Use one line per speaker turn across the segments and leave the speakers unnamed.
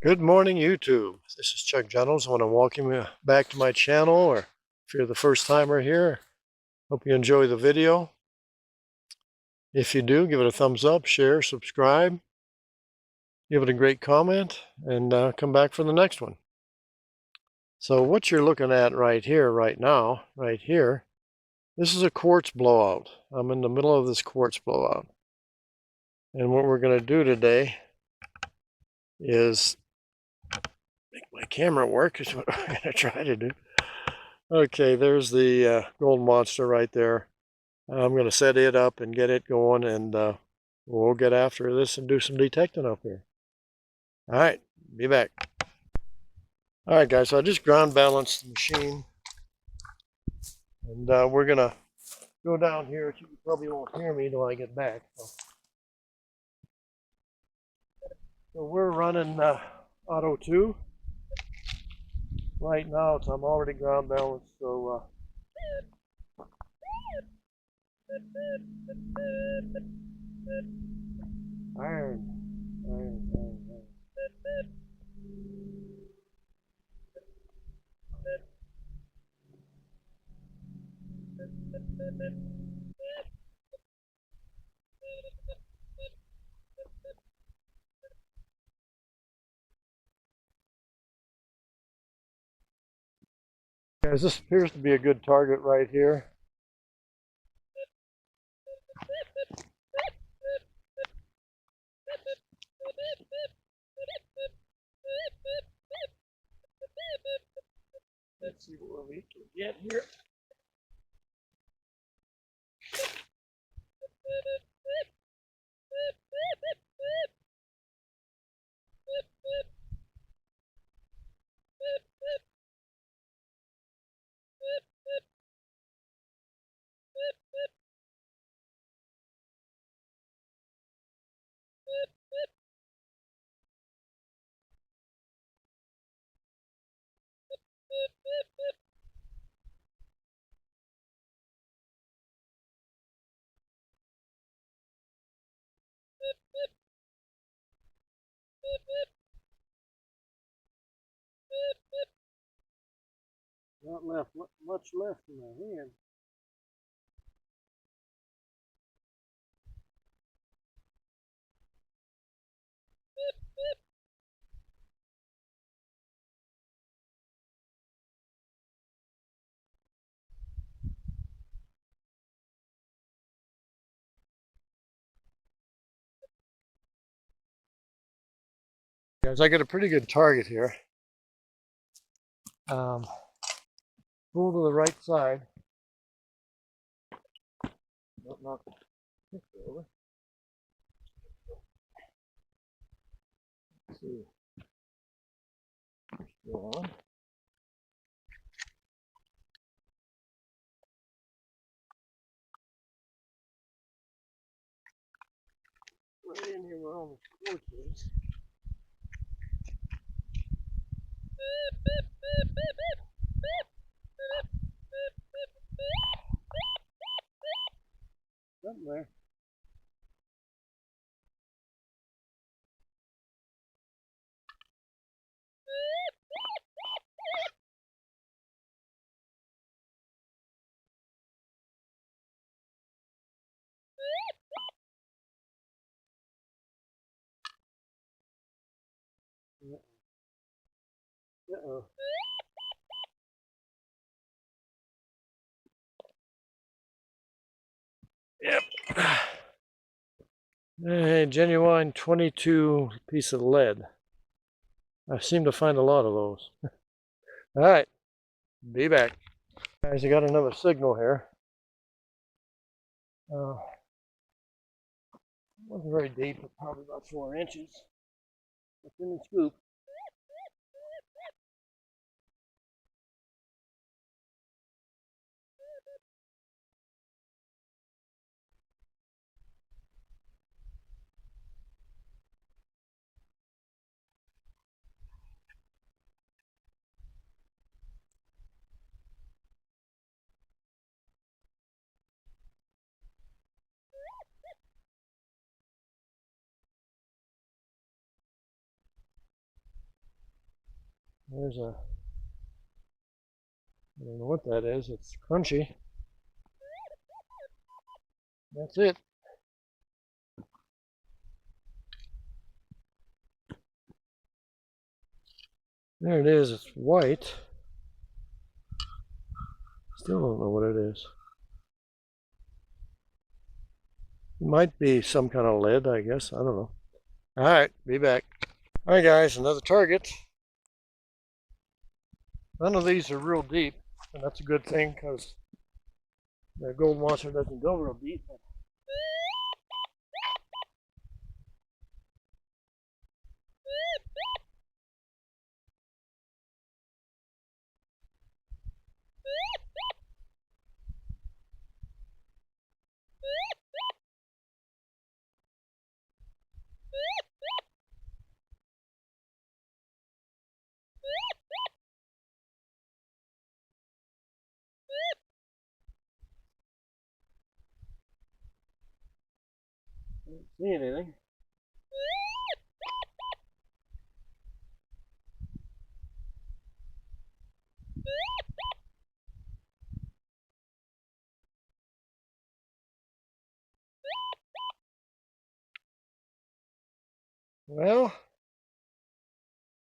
Good morning, YouTube. This is Chuck Reynolds. I want to welcome you back to my channel, or if you're the first timer here, hope you enjoy the video. If you do, give it a thumbs up, share, subscribe, give it a great comment, and come back for the next one. So what you're looking at right here, right now, right here, this is a quartz blowout. I'm in the middle of this quartz blowout. And what we're going to do today is make my camera work, is what we're going to try to do. Okay, there's the gold monster right there. I'm going to set it up and get it going, and we'll get after this and do some detecting up here. All right, be back. All right, guys, so I just ground balanced the machine, and we're going to go down here. You probably won't hear me till I get back. So we're running auto 2 right now, so I'm already ground balanced. So iron. Guys, this appears to be a good target right here. Let's see what we can get here. Not left much left in my hand. Guys, I got a pretty good target here. Pull to the right side. Don't knock the picture over. Let's see. Go on. Right in here where all the quartz is. Something there. Uh-oh. Yep. Hey, genuine 22 piece of lead. I seem to find a lot of those. All right, be back. Guys, I got another signal here. Wasn't very deep, but probably about 4 inches. It's in the scoop. There's a, I don't know what that is. It's crunchy. That's it. There it is. It's white. Still don't know what it is. It might be some kind of lead, I guess. I don't know. All right, be back. All right, guys, another target. None of these are real deep, and that's a good thing because the gold monster doesn't go real deep. I don't see anything. Well,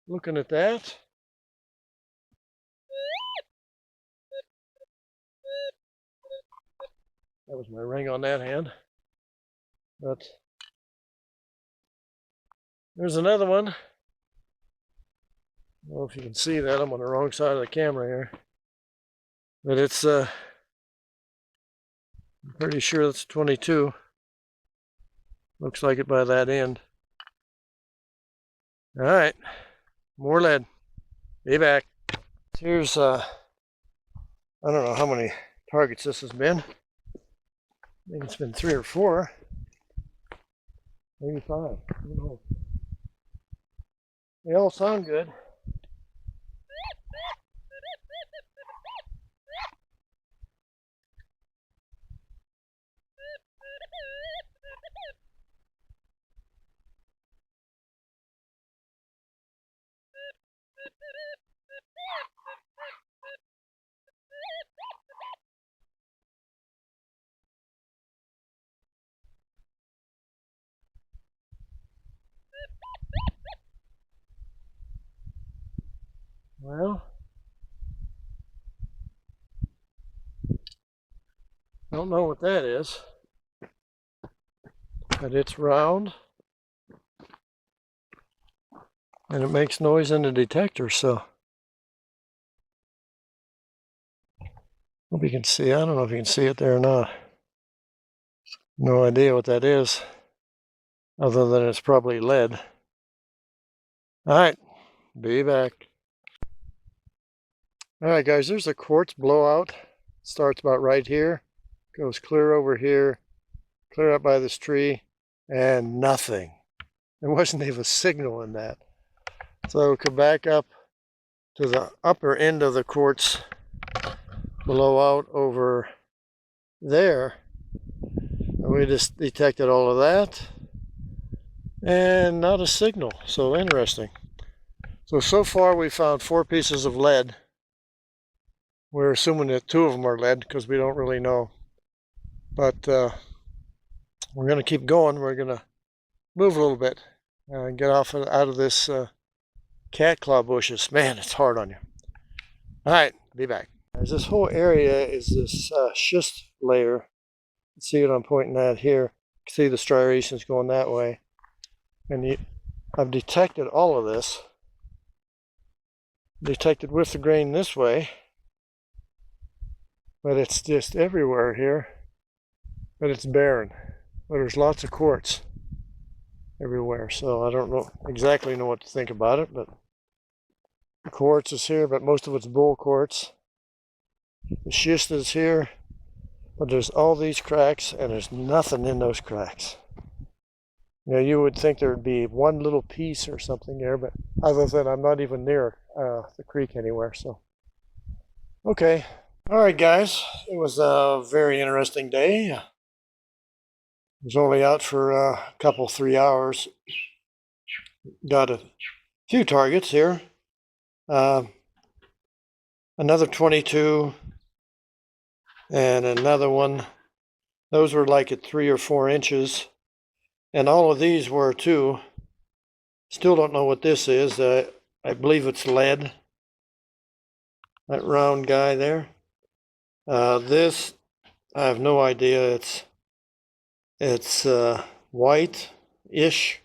looking at that, that was my ring on that hand. But there's another one. I don't know if you can see that. I'm on the wrong side of the camera here. But it's, I'm pretty sure that's 22. Looks like it by that end. All right, more lead. Be back. Here's, I don't know how many targets this has been. I think it's been 3 or 4. Maybe 5. I don't know. They all sound good. Well, I don't know what that is, but it's round and it makes noise in the detector, so hope you can see. I don't know if you can see it there or not. No idea what that is, other than it's probably lead. All right, be back. All right, guys, there's a quartz blowout. Starts about right here, goes clear over here, clear up by this tree, and nothing. There wasn't even a signal in that. So come back up to the upper end of the quartz blowout over there. And we just detected all of that. And not a signal. So interesting. So far we found 4 pieces of lead. We're assuming that 2 of them are lead because we don't really know. But we're going to keep going. We're going to move a little bit and get off out of this cat claw bushes. Man, it's hard on you. All right, be back. This whole area is this schist layer. See what I'm pointing at here. You can see the striations going that way. And I've detected all of this. Detected with the grain this way. But it's just everywhere here. But it's barren. But there's lots of quartz everywhere. So I don't know exactly know what to think about it, but the quartz is here, but most of it's bull quartz. The schist is here, but there's all these cracks and there's nothing in those cracks. You know, you would think there would be one little piece or something there, but as I said, I'm not even near the creek anywhere, so. Okay. All right, guys. It was a very interesting day. I was only out for a couple, 3 hours. Got a few targets here. Another 22, and another one. Those were like at 3 or 4 inches, and all of these were too. Still don't know what this is. I believe it's lead. That round guy there. This, I have no idea. It's white-ish,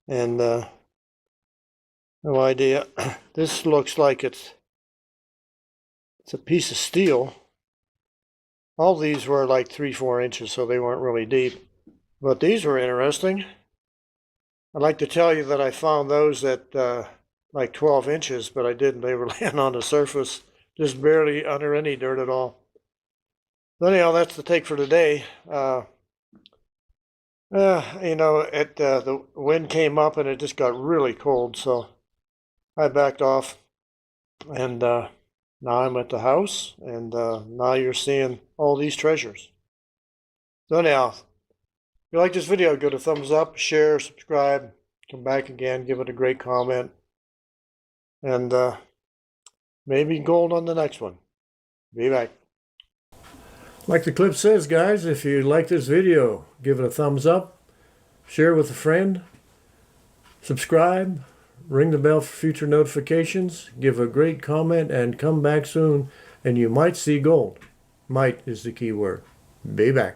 and no idea. This looks like it's a piece of steel. All these were like 3-4 inches, so they weren't really deep. But these were interesting. I'd like to tell you that I found those at like 12 inches, but I didn't. They were laying on the surface, just barely under any dirt at all. So anyhow, that's the take for today. The wind came up and it just got really cold, so I backed off, and now I'm at the house, and now you're seeing all these treasures. So anyhow, if you like this video, give it a thumbs up, share, subscribe, come back again, give it a great comment, and maybe gold on the next one. Be back. Like the clip says, guys, if you like this video, give it a thumbs up, share with a friend, subscribe, ring the bell for future notifications, give a great comment, and come back soon, and you might see gold. Might is the key word. Be back.